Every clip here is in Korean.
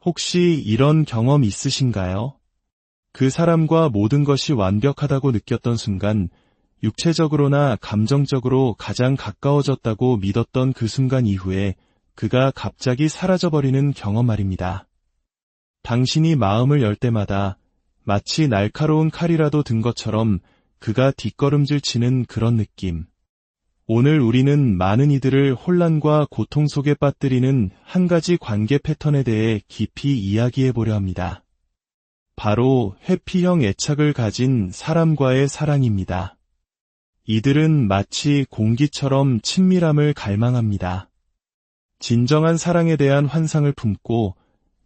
혹시 이런 경험 있으신가요? 그 사람과 모든 것이 완벽하다고 느꼈던 순간, 육체적으로나 감정적으로 가장 가까워졌다고 믿었던 그 순간 이후에 그가 갑자기 사라져버리는 경험 말입니다. 당신이 마음을 열 때마다 마치 날카로운 칼이라도 든 것처럼 그가 뒷걸음질 치는 그런 느낌. 오늘 우리는 많은 이들을 혼란과 고통 속에 빠뜨리는 한 가지 관계 패턴에 대해 깊이 이야기해 보려 합니다. 바로 회피형 애착을 가진 사람과의 사랑입니다. 이들은 마치 공기처럼 친밀함을 갈망합니다. 진정한 사랑에 대한 환상을 품고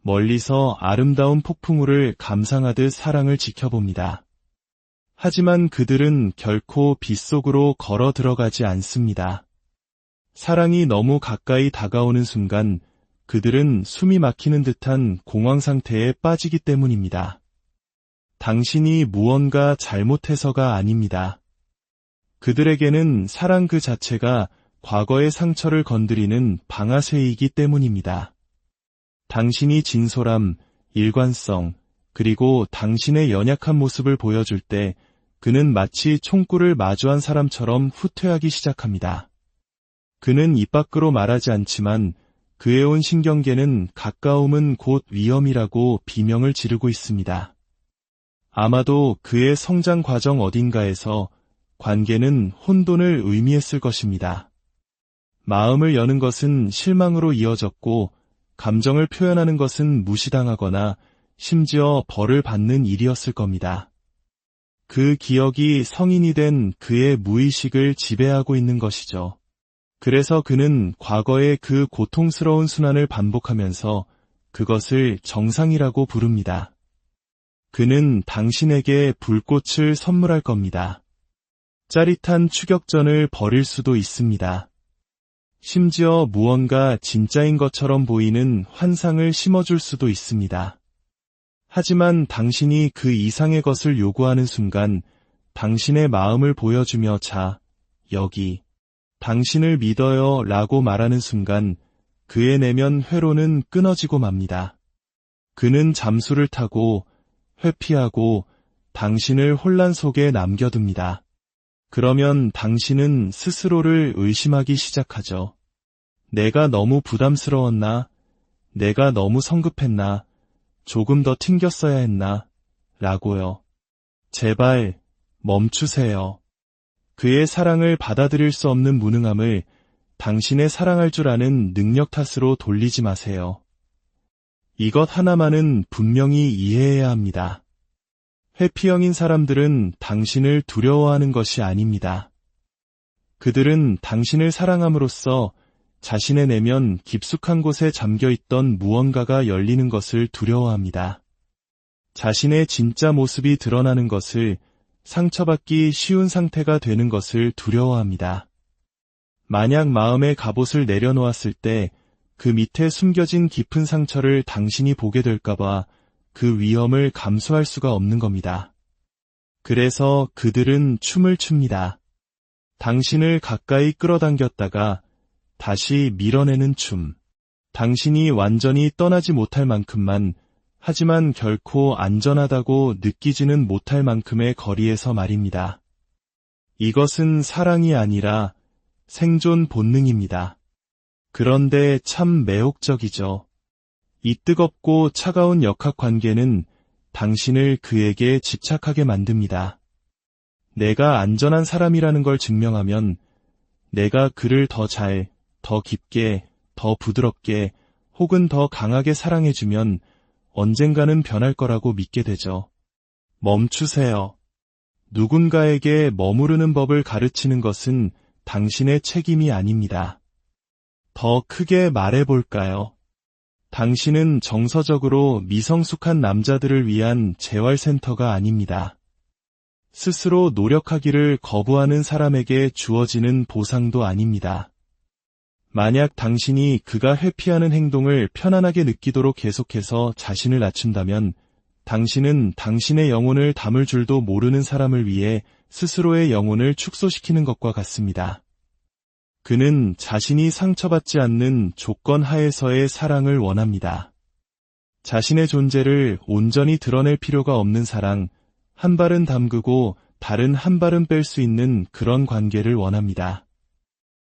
멀리서 아름다운 폭풍우를 감상하듯 사랑을 지켜봅니다. 하지만 그들은 결코 빗속으로 걸어 들어가지 않습니다. 사랑이 너무 가까이 다가오는 순간 그들은 숨이 막히는 듯한 공황 상태에 빠지기 때문입니다. 당신이 무언가 잘못해서가 아닙니다. 그들에게는 사랑 그 자체가 과거의 상처를 건드리는 방아쇠이기 때문입니다. 당신이 진솔함, 일관성, 그리고 당신의 연약한 모습을 보여줄 때 그는 마치 총구를 마주한 사람처럼 후퇴하기 시작합니다. 그는 입 밖으로 말하지 않지만 그의 온 신경계는 가까움은 곧 위험이라고 비명을 지르고 있습니다. 아마도 그의 성장 과정 어딘가에서 관계는 혼돈을 의미했을 것입니다. 마음을 여는 것은 실망으로 이어졌고 감정을 표현하는 것은 무시당하거나 심지어 벌을 받는 일이었을 겁니다. 그 기억이 성인이 된 그의 무의식을 지배하고 있는 것이죠. 그래서 그는 과거의 그 고통스러운 순환을 반복하면서 그것을 정상이라고 부릅니다. 그는 당신에게 불꽃을 선물할 겁니다. 짜릿한 추격전을 벌일 수도 있습니다. 심지어 무언가 진짜인 것처럼 보이는 환상을 심어줄 수도 있습니다. 하지만 당신이 그 이상의 것을 요구하는 순간 당신의 마음을 보여주며 자, 여기, 당신을 믿어요 라고 말하는 순간 그의 내면 회로는 끊어지고 맙니다. 그는 잠수를 타고 회피하고 당신을 혼란 속에 남겨둡니다. 그러면 당신은 스스로를 의심하기 시작하죠. 내가 너무 부담스러웠나? 내가 너무 성급했나? 조금 더 튕겼어야 했나? 라고요. 제발 멈추세요. 그의 사랑을 받아들일 수 없는 무능함을 당신의 사랑할 줄 아는 능력 탓으로 돌리지 마세요. 이것 하나만은 분명히 이해해야 합니다. 회피형인 사람들은 당신을 두려워하는 것이 아닙니다. 그들은 당신을 사랑함으로써 자신의 내면 깊숙한 곳에 잠겨있던 무언가가 열리는 것을 두려워합니다. 자신의 진짜 모습이 드러나는 것을, 상처받기 쉬운 상태가 되는 것을 두려워합니다. 만약 마음의 갑옷을 내려놓았을 때 그 밑에 숨겨진 깊은 상처를 당신이 보게 될까봐 그 위험을 감수할 수가 없는 겁니다. 그래서 그들은 춤을 춥니다. 당신을 가까이 끌어당겼다가 다시 밀어내는 춤. 당신이 완전히 떠나지 못할 만큼만, 하지만 결코 안전하다고 느끼지는 못할 만큼의 거리에서 말입니다. 이것은 사랑이 아니라 생존 본능입니다. 그런데 참 매혹적이죠. 이 뜨겁고 차가운 역학관계는 당신을 그에게 집착하게 만듭니다. 내가 안전한 사람이라는 걸 증명하면 내가 그를 더 잘, 더 깊게, 더 부드럽게 혹은 더 강하게 사랑해주면 언젠가는 변할 거라고 믿게 되죠. 멈추세요. 누군가에게 머무르는 법을 가르치는 것은 당신의 책임이 아닙니다. 더 크게 말해볼까요? 당신은 정서적으로 미성숙한 남자들을 위한 재활센터가 아닙니다. 스스로 노력하기를 거부하는 사람에게 주어지는 보상도 아닙니다. 만약 당신이 그가 회피하는 행동을 편안하게 느끼도록 계속해서 자신을 낮춘다면 당신은 당신의 영혼을 담을 줄도 모르는 사람을 위해 스스로의 영혼을 축소시키는 것과 같습니다. 그는 자신이 상처받지 않는 조건 하에서의 사랑을 원합니다. 자신의 존재를 온전히 드러낼 필요가 없는 사랑, 한 발은 담그고 다른 한 발은 뺄 수 있는 그런 관계를 원합니다.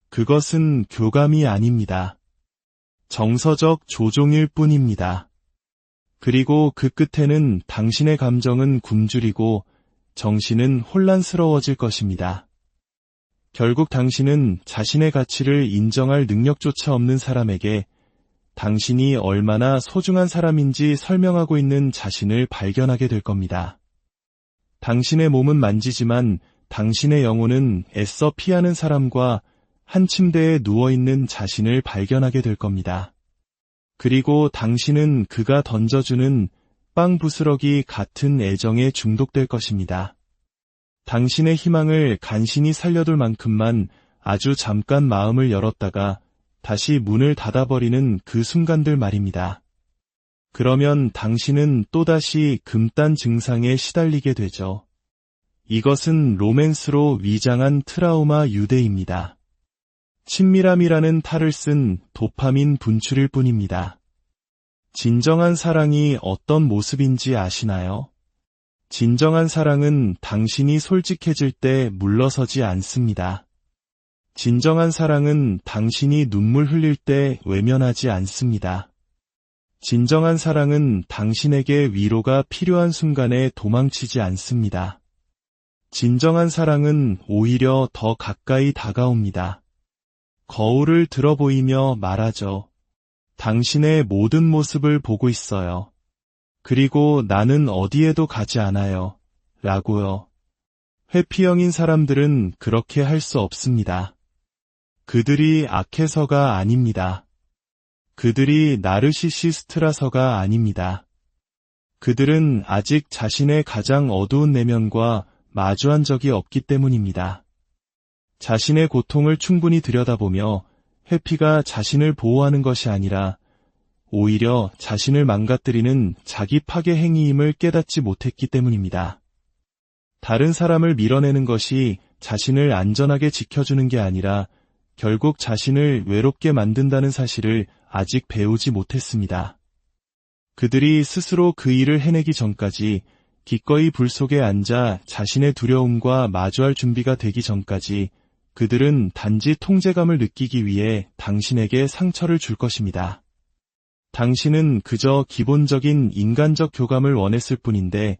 그것은 교감이 아닙니다. 정서적 조종일 뿐입니다. 그리고 그 끝에는 당신의 감정은 굶주리고 정신은 혼란스러워질 것입니다. 결국 당신은 자신의 가치를 인정할 능력조차 없는 사람에게 당신이 얼마나 소중한 사람인지 설명하고 있는 자신을 발견하게 될 겁니다. 당신의 몸은 만지지만 당신의 영혼은 애써 피하는 사람과 한 침대에 누워있는 자신을 발견하게 될 겁니다. 그리고 당신은 그가 던져주는 빵 부스러기 같은 애정에 중독될 것입니다. 당신의 희망을 간신히 살려둘 만큼만 아주 잠깐 마음을 열었다가 다시 문을 닫아버리는 그 순간들 말입니다. 그러면 당신은 또다시 금단 증상에 시달리게 되죠. 이것은 로맨스로 위장한 트라우마 유대입니다. 친밀함이라는 탈을 쓴 도파민 분출일 뿐입니다. 진정한 사랑이 어떤 모습인지 아시나요? 진정한 사랑은 당신이 솔직해질 때 물러서지 않습니다. 진정한 사랑은 당신이 눈물 흘릴 때 외면하지 않습니다. 진정한 사랑은 당신에게 위로가 필요한 순간에 도망치지 않습니다. 진정한 사랑은 오히려 더 가까이 다가옵니다. 거울을 들어 보이며 말하죠. 당신의 모든 모습을 보고 있어요. 그리고 나는 어디에도 가지 않아요. 라고요. 회피형인 사람들은 그렇게 할 수 없습니다. 그들이 악해서가 아닙니다. 그들이 나르시시스트라서가 아닙니다. 그들은 아직 자신의 가장 어두운 내면과 마주한 적이 없기 때문입니다. 자신의 고통을 충분히 들여다보며 회피가 자신을 보호하는 것이 아니라 오히려 자신을 망가뜨리는 자기 파괴 행위임을 깨닫지 못했기 때문입니다. 다른 사람을 밀어내는 것이 자신을 안전하게 지켜주는 게 아니라 결국 자신을 외롭게 만든다는 사실을 아직 배우지 못했습니다. 그들이 스스로 그 일을 해내기 전까지, 기꺼이 불 속에 앉아 자신의 두려움과 마주할 준비가 되기 전까지 그들은 단지 통제감을 느끼기 위해 당신에게 상처를 줄 것입니다. 당신은 그저 기본적인 인간적 교감을 원했을 뿐인데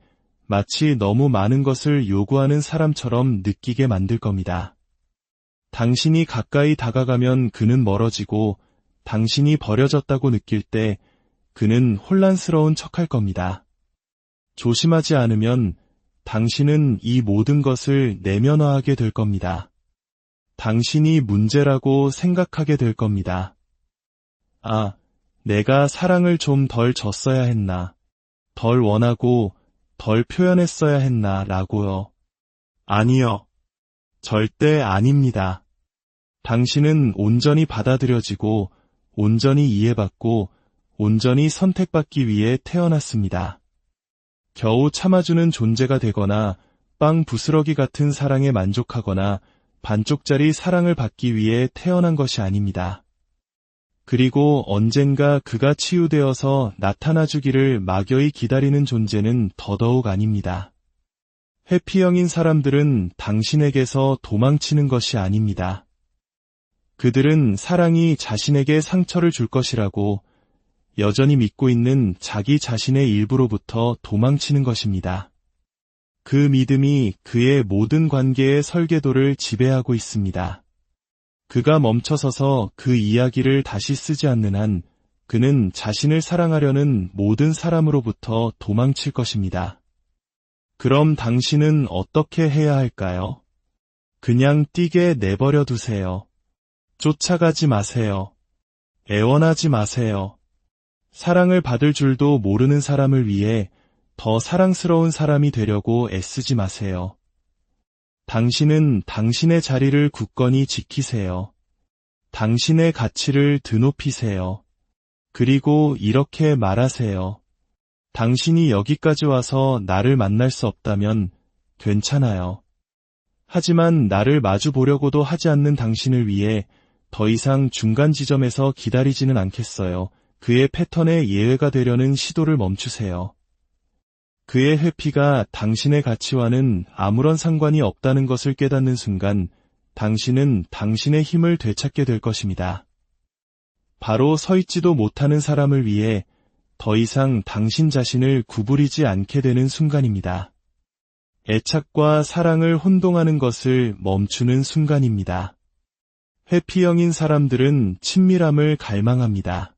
마치 너무 많은 것을 요구하는 사람처럼 느끼게 만들 겁니다. 당신이 가까이 다가가면 그는 멀어지고 당신이 버려졌다고 느낄 때 그는 혼란스러운 척할 겁니다. 조심하지 않으면 당신은 이 모든 것을 내면화하게 될 겁니다. 당신이 문제라고 생각하게 될 겁니다. 아, 내가 사랑을 좀 덜 줬어야 했나, 덜 원하고 덜 표현했어야 했나 라고요. 아니요. 절대 아닙니다. 당신은 온전히 받아들여지고 온전히 이해받고 온전히 선택받기 위해 태어났습니다. 겨우 참아주는 존재가 되거나 빵 부스러기 같은 사랑에 만족하거나 반쪽짜리 사랑을 받기 위해 태어난 것이 아닙니다. 그리고 언젠가 그가 치유되어서 나타나주기를 막연히 기다리는 존재는 더더욱 아닙니다. 회피형인 사람들은 당신에게서 도망치는 것이 아닙니다. 그들은 사랑이 자신에게 상처를 줄 것이라고 여전히 믿고 있는 자기 자신의 일부로부터 도망치는 것입니다. 그 믿음이 그의 모든 관계의 설계도를 지배하고 있습니다. 그가 멈춰서서 그 이야기를 다시 쓰지 않는 한 그는 자신을 사랑하려는 모든 사람으로부터 도망칠 것입니다. 그럼 당신은 어떻게 해야 할까요? 그냥 뛰게 내버려 두세요. 쫓아가지 마세요. 애원하지 마세요. 사랑을 받을 줄도 모르는 사람을 위해 더 사랑스러운 사람이 되려고 애쓰지 마세요. 당신은 당신의 자리를 굳건히 지키세요. 당신의 가치를 드높이세요. 그리고 이렇게 말하세요. 당신이 여기까지 와서 나를 만날 수 없다면 괜찮아요. 하지만 나를 마주 보려고도 하지 않는 당신을 위해 더 이상 중간 지점에서 기다리지는 않겠어요. 그의 패턴에 예외가 되려는 시도를 멈추세요. 그의 회피가 당신의 가치와는 아무런 상관이 없다는 것을 깨닫는 순간 당신은 당신의 힘을 되찾게 될 것입니다. 바로 서 있지도 못하는 사람을 위해 더 이상 당신 자신을 구부리지 않게 되는 순간입니다. 애착과 사랑을 혼동하는 것을 멈추는 순간입니다. 회피형인 사람들은 친밀함을 갈망합니다.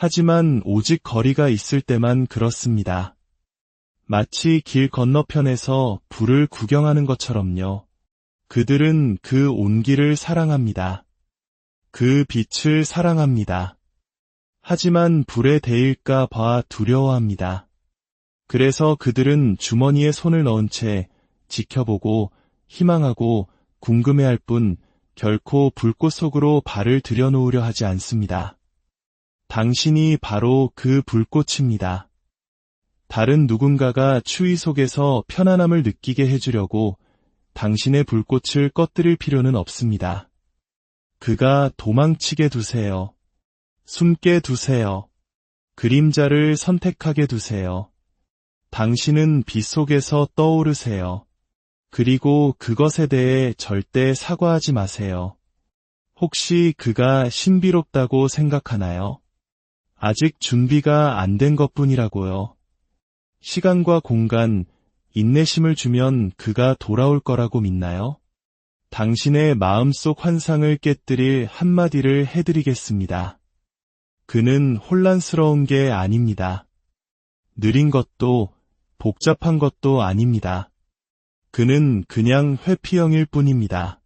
하지만 오직 거리가 있을 때만 그렇습니다. 마치 길 건너편에서 불을 구경하는 것처럼요. 그들은 그 온기를 사랑합니다. 그 빛을 사랑합니다. 하지만 불에 데일까 봐 두려워합니다. 그래서 그들은 주머니에 손을 넣은 채 지켜보고 희망하고 궁금해할 뿐 결코 불꽃 속으로 발을 들여놓으려 하지 않습니다. 당신이 바로 그 불꽃입니다. 다른 누군가가 추위 속에서 편안함을 느끼게 해주려고 당신의 불꽃을 꺼뜨릴 필요는 없습니다. 그가 도망치게 두세요. 숨게 두세요. 그림자를 선택하게 두세요. 당신은 빛 속에서 떠오르세요. 그리고 그것에 대해 절대 사과하지 마세요. 혹시 그가 신비롭다고 생각하나요? 아직 준비가 안 된 것뿐이라고요. 시간과 공간, 인내심을 주면 그가 돌아올 거라고 믿나요? 당신의 마음속 환상을 깨뜨릴 한마디를 해드리겠습니다. 그는 혼란스러운 게 아닙니다. 느린 것도 복잡한 것도 아닙니다. 그는 그냥 회피형일 뿐입니다.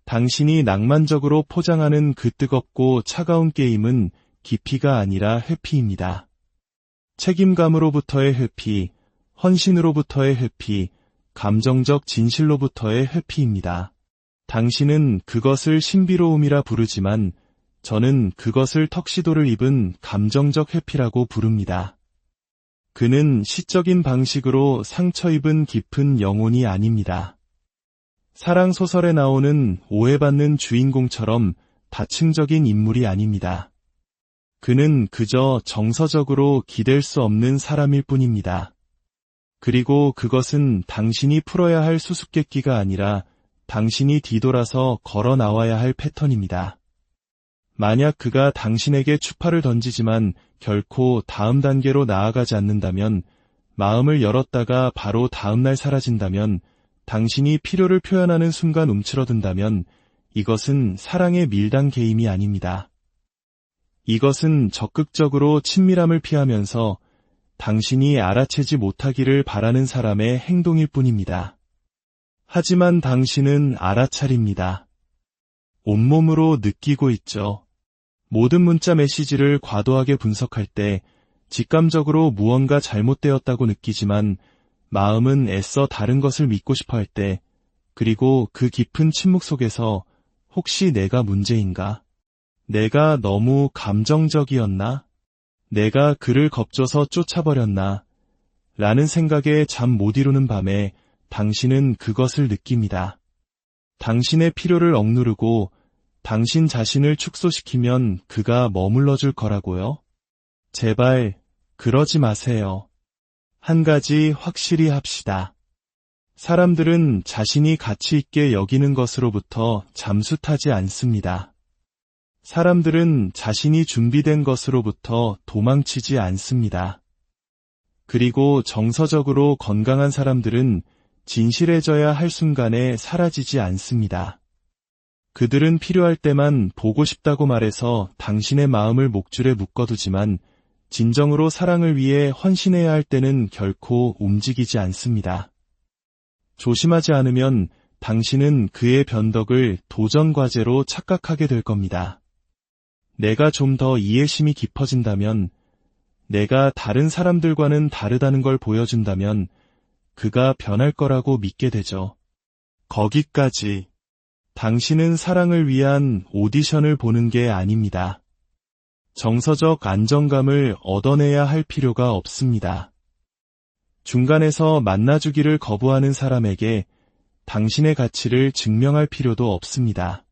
당신이 낭만적으로 포장하는 그 뜨겁고 차가운 게임은 깊이가 아니라 회피입니다. 책임감으로부터의 회피, 헌신으로부터의 회피, 감정적 진실로부터의 회피입니다. 당신은 그것을 신비로움이라 부르지만 저는 그것을 턱시도를 입은 감정적 회피라고 부릅니다. 그는 시적인 방식으로 상처 입은 깊은 영혼이 아닙니다. 사랑소설에 나오는 오해받는 주인공처럼 다층적인 인물이 아닙니다. 그는 그저 정서적으로 기댈 수 없는 사람일 뿐입니다. 그리고 그것은 당신이 풀어야 할 수수께끼가 아니라 당신이 뒤돌아서 걸어 나와야 할 패턴입니다. 만약 그가 당신에게 추파를 던지지만 결코 다음 단계로 나아가지 않는다면, 마음을 열었다가 바로 다음날 사라진다면, 당신이 필요를 표현하는 순간 움츠러든다면 이것은 사랑의 밀당 게임이 아닙니다. 이것은 적극적으로 친밀함을 피하면서 당신이 알아채지 못하기를 바라는 사람의 행동일 뿐입니다. 하지만 당신은 알아차립니다. 온몸으로 느끼고 있죠. 모든 문자 메시지를 과도하게 분석할 때 직감적으로 무언가 잘못되었다고 느끼지만 마음은 애써 다른 것을 믿고 싶어 할 때, 그리고 그 깊은 침묵 속에서 혹시 내가 문제인가? 내가 너무 감정적이었나? 내가 그를 겁줘서 쫓아버렸나? 라는 생각에 잠 못 이루는 밤에 당신은 그것을 느낍니다. 당신의 필요를 억누르고 당신 자신을 축소시키면 그가 머물러 줄 거라고요? 제발 그러지 마세요. 한 가지 확실히 합시다. 사람들은 자신이 가치 있게 여기는 것으로부터 잠수타지 않습니다. 사람들은 자신이 준비된 것으로부터 도망치지 않습니다. 그리고 정서적으로 건강한 사람들은 진실해져야 할 순간에 사라지지 않습니다. 그들은 필요할 때만 보고 싶다고 말해서 당신의 마음을 목줄에 묶어두지만 진정으로 사랑을 위해 헌신해야 할 때는 결코 움직이지 않습니다. 조심하지 않으면 당신은 그의 변덕을 도전과제로 착각하게 될 겁니다. 내가 좀 더 이해심이 깊어진다면, 내가 다른 사람들과는 다르다는 걸 보여준다면 그가 변할 거라고 믿게 되죠. 거기까지. 당신은 사랑을 위한 오디션을 보는 게 아닙니다. 정서적 안정감을 얻어내야 할 필요가 없습니다. 중간에서 만나주기를 거부하는 사람에게 당신의 가치를 증명할 필요도 없습니다.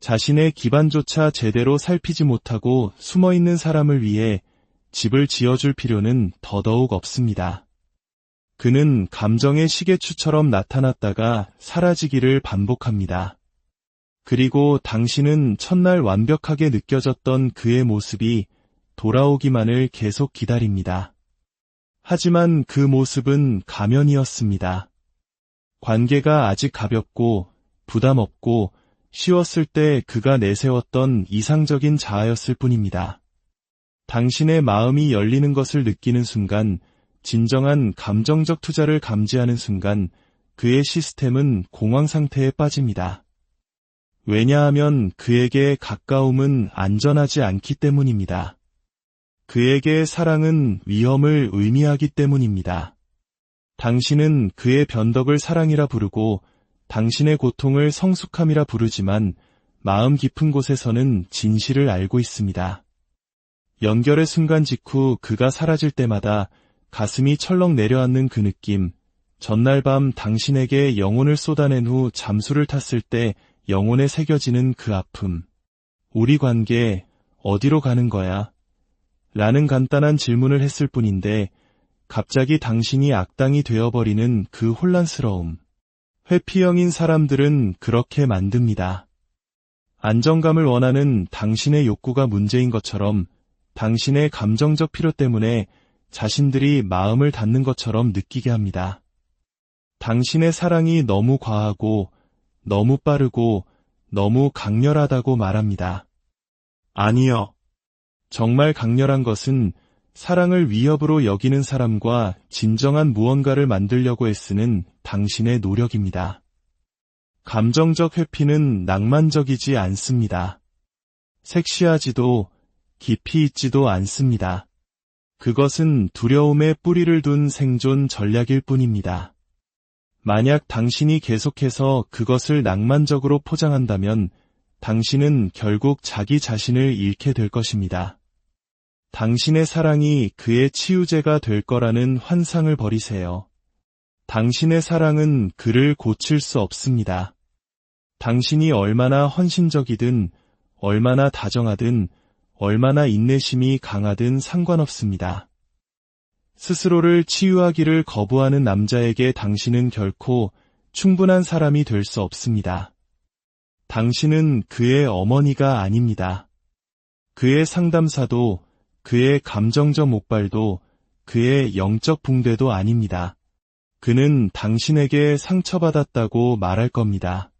자신의 기반조차 제대로 살피지 못하고 숨어있는 사람을 위해 집을 지어줄 필요는 더더욱 없습니다. 그는 감정의 시계추처럼 나타났다가 사라지기를 반복합니다. 그리고 당신은 첫날 완벽하게 느껴졌던 그의 모습이 돌아오기만을 계속 기다립니다. 하지만 그 모습은 가면이었습니다. 관계가 아직 가볍고 부담 없고 쉬웠을 때 그가 내세웠던 이상적인 자아였을 뿐입니다. 당신의 마음이 열리는 것을 느끼는 순간, 진정한 감정적 투자를 감지하는 순간 그의 시스템은 공황 상태에 빠집니다. 왜냐하면 그에게 가까움은 안전하지 않기 때문입니다. 그에게 사랑은 위험을 의미하기 때문입니다. 당신은 그의 변덕을 사랑이라 부르고 당신의 고통을 성숙함이라 부르지만 마음 깊은 곳에서는 진실을 알고 있습니다. 연결의 순간 직후 그가 사라질 때마다 가슴이 철렁 내려앉는 그 느낌, 전날 밤 당신에게 영혼을 쏟아낸 후 잠수를 탔을 때 영혼에 새겨지는 그 아픔. 우리 관계 어디로 가는 거야? 라는 간단한 질문을 했을 뿐인데 갑자기 당신이 악당이 되어버리는 그 혼란스러움. 회피형인 사람들은 그렇게 만듭니다. 안정감을 원하는 당신의 욕구가 문제인 것처럼 당신의 감정적 필요 때문에 자신들이 마음을 닫는 것처럼 느끼게 합니다. 당신의 사랑이 너무 과하고 너무 빠르고 너무 강렬하다고 말합니다. 아니요. 정말 강렬한 것은 사랑을 위협으로 여기는 사람과 진정한 무언가를 만들려고 애쓰는 당신의 노력입니다. 감정적 회피는 낭만적이지 않습니다. 섹시하지도 깊이 있지도 않습니다. 그것은 두려움에 뿌리를 둔 생존 전략일 뿐입니다. 만약 당신이 계속해서 그것을 낭만적으로 포장한다면 당신은 결국 자기 자신을 잃게 될 것입니다. 당신의 사랑이 그의 치유제가 될 거라는 환상을 버리세요. 당신의 사랑은 그를 고칠 수 없습니다. 당신이 얼마나 헌신적이든, 얼마나 다정하든, 얼마나 인내심이 강하든 상관없습니다. 스스로를 치유하기를 거부하는 남자에게 당신은 결코 충분한 사람이 될 수 없습니다. 당신은 그의 어머니가 아닙니다. 그의 상담사도, 그의 감정적 목발도, 그의 영적 붕대도 아닙니다. 그는 당신에게 상처받았다고 말할 겁니다.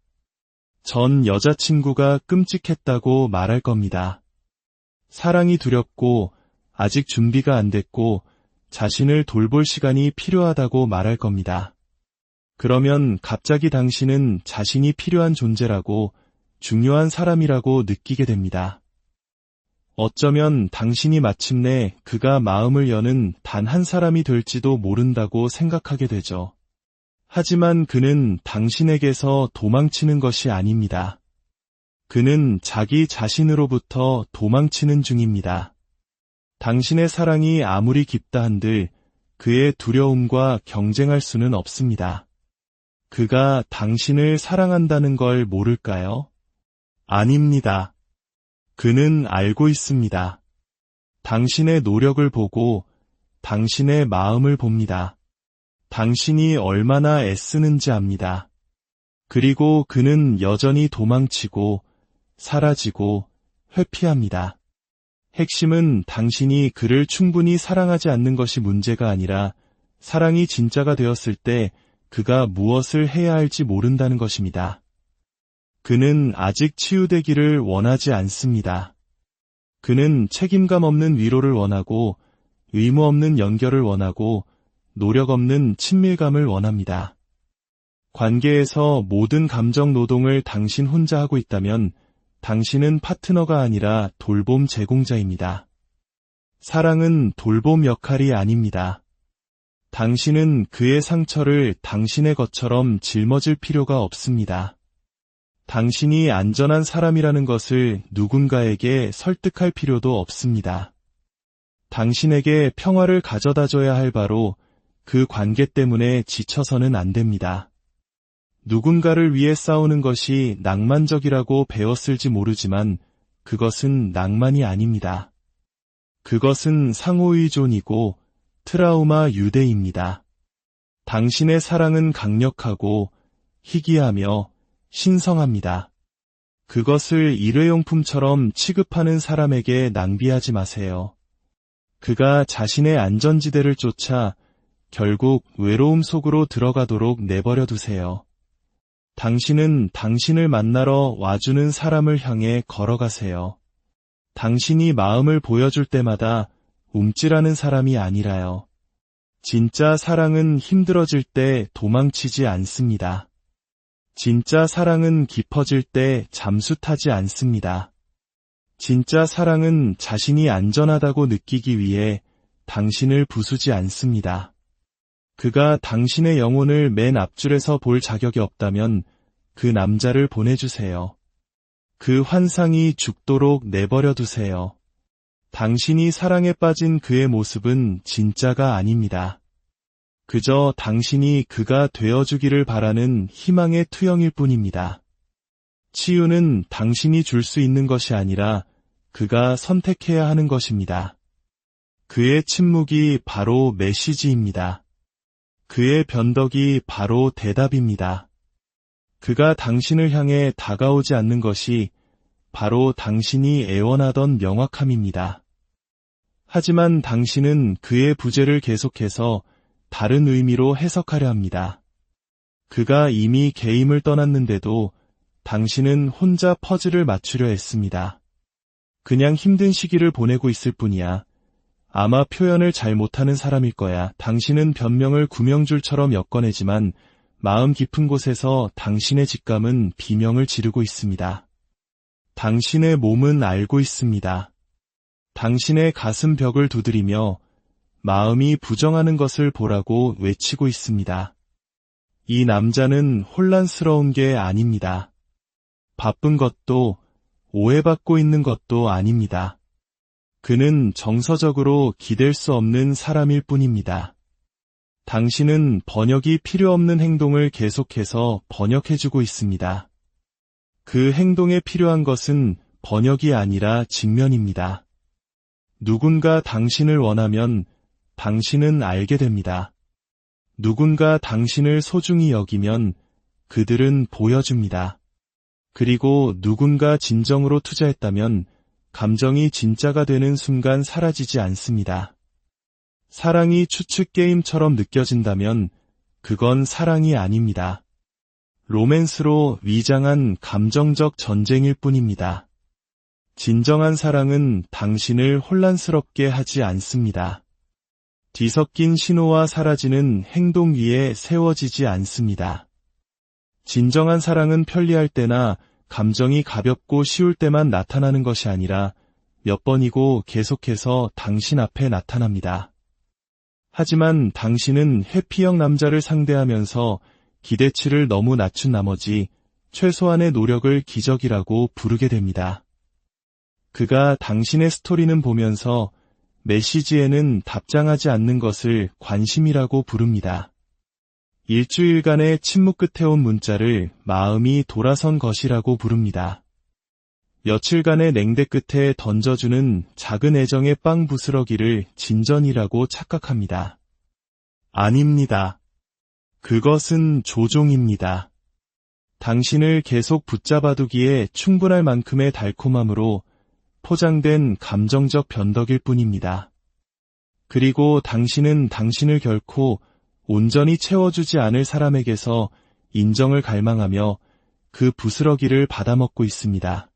전 여자친구가 끔찍했다고 말할 겁니다. 사랑이 두렵고 아직 준비가 안 됐고 자신을 돌볼 시간이 필요하다고 말할 겁니다. 그러면 갑자기 당신은 자신이 필요한 존재라고 중요한 사람이라고 느끼게 됩니다. 어쩌면 당신이 마침내 그가 마음을 여는 단 한 사람이 될지도 모른다고 생각하게 되죠. 하지만 그는 당신에게서 도망치는 것이 아닙니다. 그는 자기 자신으로부터 도망치는 중입니다. 당신의 사랑이 아무리 깊다 한들 그의 두려움과 경쟁할 수는 없습니다. 그가 당신을 사랑한다는 걸 모를까요? 아닙니다. 그는 알고 있습니다. 당신의 노력을 보고 당신의 마음을 봅니다. 당신이 얼마나 애쓰는지 압니다. 그리고 그는 여전히 도망치고 사라지고 회피합니다. 핵심은 당신이 그를 충분히 사랑하지 않는 것이 문제가 아니라 사랑이 진짜가 되었을 때 그가 무엇을 해야 할지 모른다는 것입니다. 그는 아직 치유되기를 원하지 않습니다. 그는 책임감 없는 위로를 원하고 의무 없는 연결을 원하고 노력 없는 친밀감을 원합니다. 관계에서 모든 감정 노동을 당신 혼자 하고 있다면 당신은 파트너가 아니라 돌봄 제공자입니다. 사랑은 돌봄 역할이 아닙니다. 당신은 그의 상처를 당신의 것처럼 짊어질 필요가 없습니다. 당신이 안전한 사람이라는 것을 누군가에게 설득할 필요도 없습니다. 당신에게 평화를 가져다줘야 할 바로 그 관계 때문에 지쳐서는 안 됩니다. 누군가를 위해 싸우는 것이 낭만적이라고 배웠을지 모르지만 그것은 낭만이 아닙니다. 그것은 상호의존이고 트라우마 유대입니다. 당신의 사랑은 강력하고 희귀하며 신성합니다. 그것을 일회용품처럼 취급하는 사람에게 낭비하지 마세요. 그가 자신의 안전지대를 쫓아 결국 외로움 속으로 들어가도록 내버려 두세요. 당신은 당신을 만나러 와주는 사람을 향해 걸어가세요. 당신이 마음을 보여줄 때마다 움찔하는 사람이 아니라요. 진짜 사랑은 힘들어질 때 도망치지 않습니다. 진짜 사랑은 깊어질 때 잠수 타지 않습니다. 진짜 사랑은 자신이 안전하다고 느끼기 위해 당신을 부수지 않습니다. 그가 당신의 영혼을 맨 앞줄에서 볼 자격이 없다면 그 남자를 보내주세요. 그 환상이 죽도록 내버려 두세요. 당신이 사랑에 빠진 그의 모습은 진짜가 아닙니다. 그저 당신이 그가 되어주기를 바라는 희망의 투영일 뿐입니다. 치유는 당신이 줄 수 있는 것이 아니라 그가 선택해야 하는 것입니다. 그의 침묵이 바로 메시지입니다. 그의 변덕이 바로 대답입니다. 그가 당신을 향해 다가오지 않는 것이 바로 당신이 애원하던 명확함입니다. 하지만 당신은 그의 부재를 계속해서 다른 의미로 해석하려 합니다. 그가 이미 게임을 떠났는데도 당신은 혼자 퍼즐을 맞추려 했습니다. 그냥 힘든 시기를 보내고 있을 뿐이야. 아마 표현을 잘 못하는 사람일 거야. 당신은 변명을 구명줄처럼 엮어내지만 마음 깊은 곳에서 당신의 직감은 비명을 지르고 있습니다. 당신의 몸은 알고 있습니다. 당신의 가슴 벽을 두드리며 마음이 부정하는 것을 보라고 외치고 있습니다. 이 남자는 혼란스러운 게 아닙니다. 바쁜 것도 오해받고 있는 것도 아닙니다. 그는 정서적으로 기댈 수 없는 사람일 뿐입니다. 당신은 번역이 필요 없는 행동을 계속해서 번역해주고 있습니다. 그 행동에 필요한 것은 번역이 아니라 직면입니다. 누군가 당신을 원하면 당신은 알게 됩니다. 누군가 당신을 소중히 여기면 그들은 보여줍니다. 그리고 누군가 진정으로 투자했다면 감정이 진짜가 되는 순간 사라지지 않습니다. 사랑이 추측게임처럼 느껴진다면 그건 사랑이 아닙니다. 로맨스로 위장한 감정적 전쟁일 뿐입니다. 진정한 사랑은 당신을 혼란스럽게 하지 않습니다. 뒤섞인 신호와 사라지는 행동 위에 세워지지 않습니다. 진정한 사랑은 편리할 때나 감정이 가볍고 쉬울 때만 나타나는 것이 아니라 몇 번이고 계속해서 당신 앞에 나타납니다. 하지만 당신은 해피형 남자를 상대하면서 기대치를 너무 낮춘 나머지 최소한의 노력을 기적이라고 부르게 됩니다. 그가 당신의 스토리는 보면서 메시지에는 답장하지 않는 것을 관심이라고 부릅니다. 일주일간의 침묵 끝에 온 문자를 마음이 돌아선 것이라고 부릅니다. 며칠간의 냉대 끝에 던져주는 작은 애정의 빵 부스러기를 진전이라고 착각합니다. 아닙니다. 그것은 조종입니다. 당신을 계속 붙잡아두기에 충분할 만큼의 달콤함으로 포장된 감정적 변덕일 뿐입니다. 그리고 당신은 당신을 결코 온전히 채워주지 않을 사람에게서 인정을 갈망하며 그 부스러기를 받아먹고 있습니다.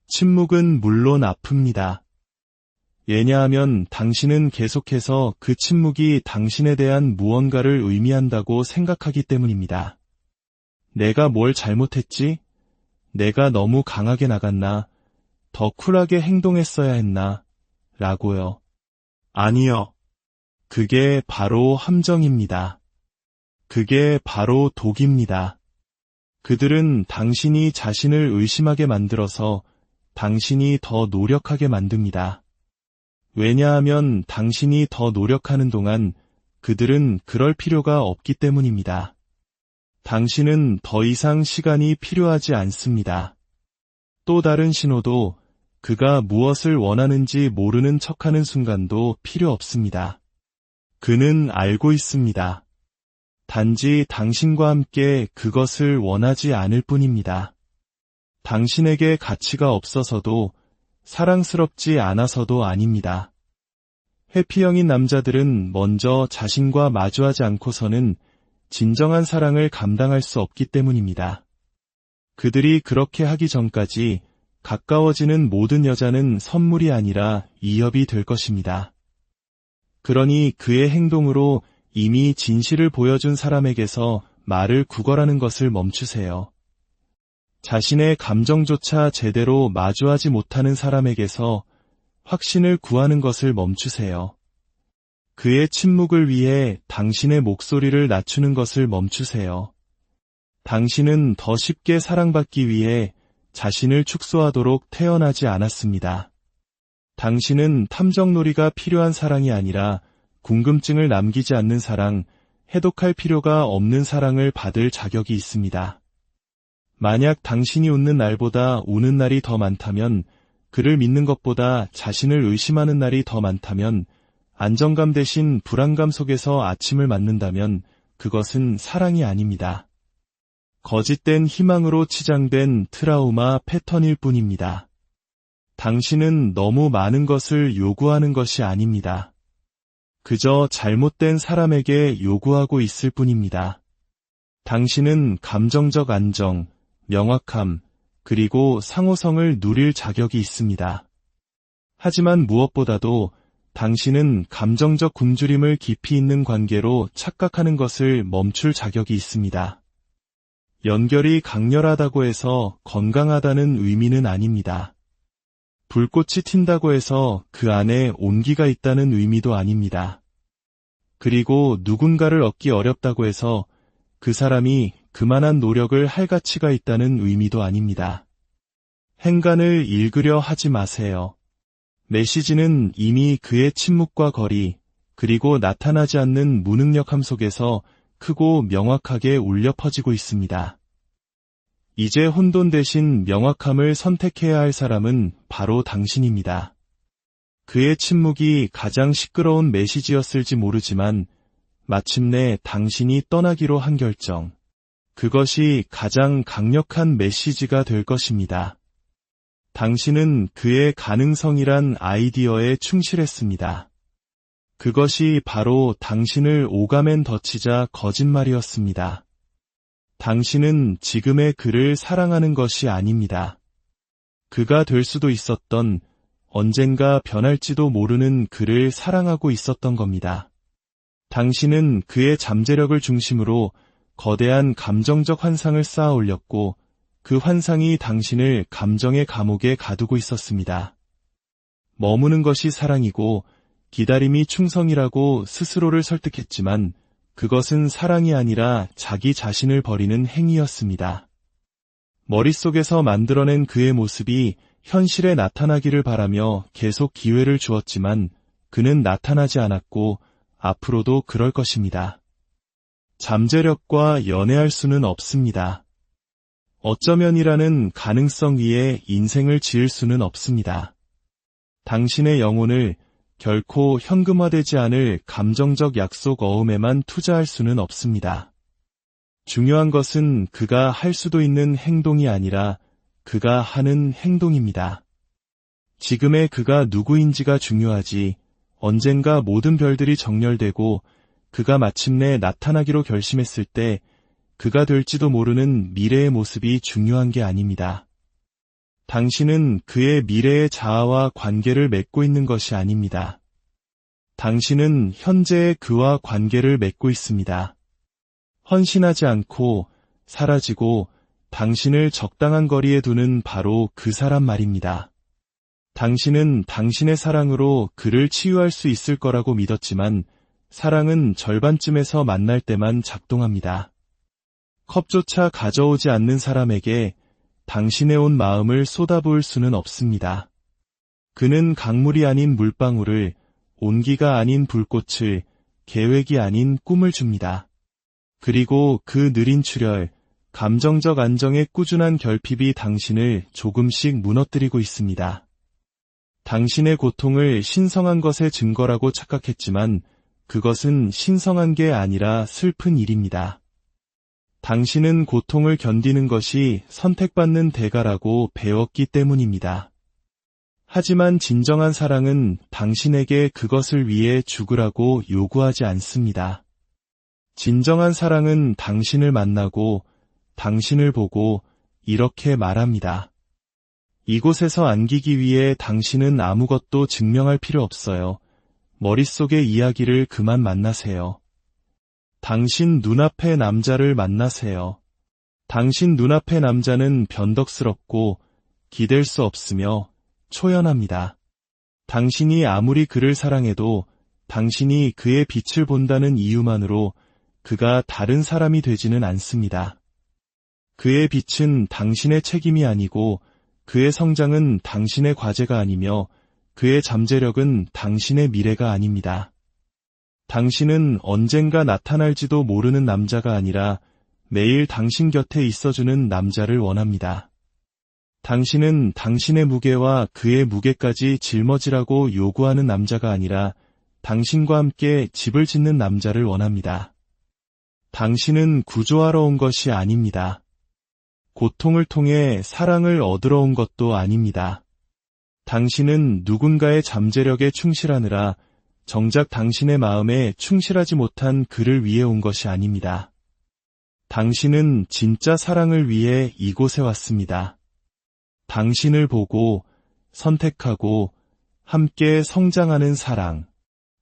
침묵은 물론 아픕니다. 왜냐하면 당신은 계속해서 그 침묵이 당신에 대한 무언가를 의미한다고 생각하기 때문입니다. 내가 뭘 잘못했지? 내가 너무 강하게 나갔나? 더 쿨하게 행동했어야 했나? 라고요. 아니요. 그게 바로 함정입니다. 그게 바로 독입니다. 그들은 당신이 자신을 의심하게 만들어서 당신이 더 노력하게 만듭니다. 왜냐하면 당신이 더 노력하는 동안 그들은 그럴 필요가 없기 때문입니다. 당신은 더 이상 시간이 필요하지 않습니다. 또 다른 신호도 그가 무엇을 원하는지 모르는 척하는 순간도 필요 없습니다. 그는 알고 있습니다. 단지 당신과 함께 그것을 원하지 않을 뿐입니다. 당신에게 가치가 없어서도 사랑스럽지 않아서도 아닙니다. 회피형인 남자들은 먼저 자신과 마주하지 않고서는 진정한 사랑을 감당할 수 없기 때문입니다. 그들이 그렇게 하기 전까지 가까워지는 모든 여자는 선물이 아니라 위협이 될 것입니다. 그러니 그의 행동으로 이미 진실을 보여준 사람에게서 말을 구걸하는 것을 멈추세요. 자신의 감정조차 제대로 마주하지 못하는 사람에게서 확신을 구하는 것을 멈추세요. 그의 침묵을 위해 당신의 목소리를 낮추는 것을 멈추세요. 당신은 더 쉽게 사랑받기 위해 자신을 축소하도록 태어나지 않았습니다. 당신은 탐정놀이가 필요한 사랑이 아니라 궁금증을 남기지 않는 사랑, 해독할 필요가 없는 사랑을 받을 자격이 있습니다. 만약 당신이 웃는 날보다 우는 날이 더 많다면, 그를 믿는 것보다 자신을 의심하는 날이 더 많다면, 안정감 대신 불안감 속에서 아침을 맞는다면 그것은 사랑이 아닙니다. 거짓된 희망으로 치장된 트라우마 패턴일 뿐입니다. 당신은 너무 많은 것을 요구하는 것이 아닙니다. 그저 잘못된 사람에게 요구하고 있을 뿐입니다. 당신은 감정적 안정, 명확함, 그리고 상호성을 누릴 자격이 있습니다. 하지만 무엇보다도 당신은 감정적 굶주림을 깊이 있는 관계로 착각하는 것을 멈출 자격이 있습니다. 연결이 강렬하다고 해서 건강하다는 의미는 아닙니다. 불꽃이 튄다고 해서 그 안에 온기가 있다는 의미도 아닙니다. 그리고 누군가를 얻기 어렵다고 해서 그 사람이 그만한 노력을 할 가치가 있다는 의미도 아닙니다. 행간을 읽으려 하지 마세요. 메시지는 이미 그의 침묵과 거리, 그리고 나타나지 않는 무능력함 속에서 크고 명확하게 울려 퍼지고 있습니다. 이제 혼돈 대신 명확함을 선택해야 할 사람은 바로 당신입니다. 그의 침묵이 가장 시끄러운 메시지였을지 모르지만 마침내 당신이 떠나기로 한 결정, 그것이 가장 강력한 메시지가 될 것입니다. 당신은 그의 가능성이란 아이디어에 충실했습니다. 그것이 바로 당신을 오가맨 덧치자 거짓말이었습니다. 당신은 지금의 그를 사랑하는 것이 아닙니다. 그가 될 수도 있었던, 언젠가 변할지도 모르는 그를 사랑하고 있었던 겁니다. 당신은 그의 잠재력을 중심으로 거대한 감정적 환상을 쌓아 올렸고, 그 환상이 당신을 감정의 감옥에 가두고 있었습니다. 머무는 것이 사랑이고 기다림이 충성이라고 스스로를 설득했지만 그것은 사랑이 아니라 자기 자신을 버리는 행위였습니다. 머릿속에서 만들어낸 그의 모습이 현실에 나타나기를 바라며 계속 기회를 주었지만 그는 나타나지 않았고 앞으로도 그럴 것입니다. 잠재력과 연애할 수는 없습니다. 어쩌면이라는 가능성 위에 인생을 지을 수는 없습니다. 당신의 영혼을 결코 현금화되지 않을 감정적 약속 어음에만 투자할 수는 없습니다. 중요한 것은 그가 할 수도 있는 행동이 아니라 그가 하는 행동입니다. 지금의 그가 누구인지가 중요하지, 언젠가 모든 별들이 정렬되고 그가 마침내 나타나기로 결심했을 때 그가 될지도 모르는 미래의 모습이 중요한 게 아닙니다. 당신은 그의 미래의 자아와 관계를 맺고 있는 것이 아닙니다. 당신은 현재의 그와 관계를 맺고 있습니다. 헌신하지 않고 사라지고 당신을 적당한 거리에 두는 바로 그 사람 말입니다. 당신은 당신의 사랑으로 그를 치유할 수 있을 거라고 믿었지만 사랑은 절반쯤에서 만날 때만 작동합니다. 컵조차 가져오지 않는 사람에게 당신의 온 마음을 쏟아부을 수는 없습니다. 그는 강물이 아닌 물방울을, 온기가 아닌 불꽃을, 계획이 아닌 꿈을 줍니다. 그리고 그 느린 출혈, 감정적 안정의 꾸준한 결핍이 당신을 조금씩 무너뜨리고 있습니다. 당신의 고통을 신성한 것의 증거라고 착각했지만 그것은 신성한 게 아니라 슬픈 일입니다. 당신은 고통을 견디는 것이 선택받는 대가라고 배웠기 때문입니다. 하지만 진정한 사랑은 당신에게 그것을 위해 죽으라고 요구하지 않습니다. 진정한 사랑은 당신을 만나고 당신을 보고 이렇게 말합니다. 이곳에서 안기기 위해 당신은 아무것도 증명할 필요 없어요. 머릿속의 이야기를 그만 만나세요. 당신 눈앞의 남자를 만나세요. 당신 눈앞의 남자는 변덕스럽고 기댈 수 없으며 초연합니다. 당신이 아무리 그를 사랑해도 당신이 그의 빛을 본다는 이유만으로 그가 다른 사람이 되지는 않습니다. 그의 빛은 당신의 책임이 아니고 그의 성장은 당신의 과제가 아니며 그의 잠재력은 당신의 미래가 아닙니다. 당신은 언젠가 나타날지도 모르는 남자가 아니라 매일 당신 곁에 있어주는 남자를 원합니다. 당신은 당신의 무게와 그의 무게까지 짊어지라고 요구하는 남자가 아니라 당신과 함께 집을 짓는 남자를 원합니다. 당신은 구조하러 온 것이 아닙니다. 고통을 통해 사랑을 얻으러 온 것도 아닙니다. 당신은 누군가의 잠재력에 충실하느라 정작 당신의 마음에 충실하지 못한 그를 위해 온 것이 아닙니다. 당신은 진짜 사랑을 위해 이곳에 왔습니다. 당신을 보고 선택하고 함께 성장하는 사랑.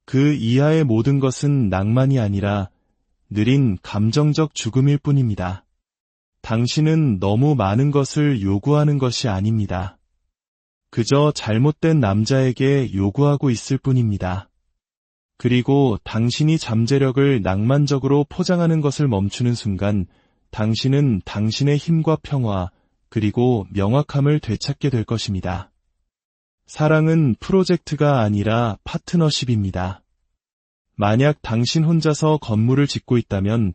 그 이하의 모든 것은 낭만이 아니라 느린 감정적 죽음일 뿐입니다. 당신은 너무 많은 것을 요구하는 것이 아닙니다. 그저 잘못된 남자에게 요구하고 있을 뿐입니다. 그리고 당신이 잠재력을 낭만적으로 포장하는 것을 멈추는 순간 당신은 당신의 힘과 평화 그리고 명확함을 되찾게 될 것입니다. 사랑은 프로젝트가 아니라 파트너십입니다. 만약 당신 혼자서 건물을 짓고 있다면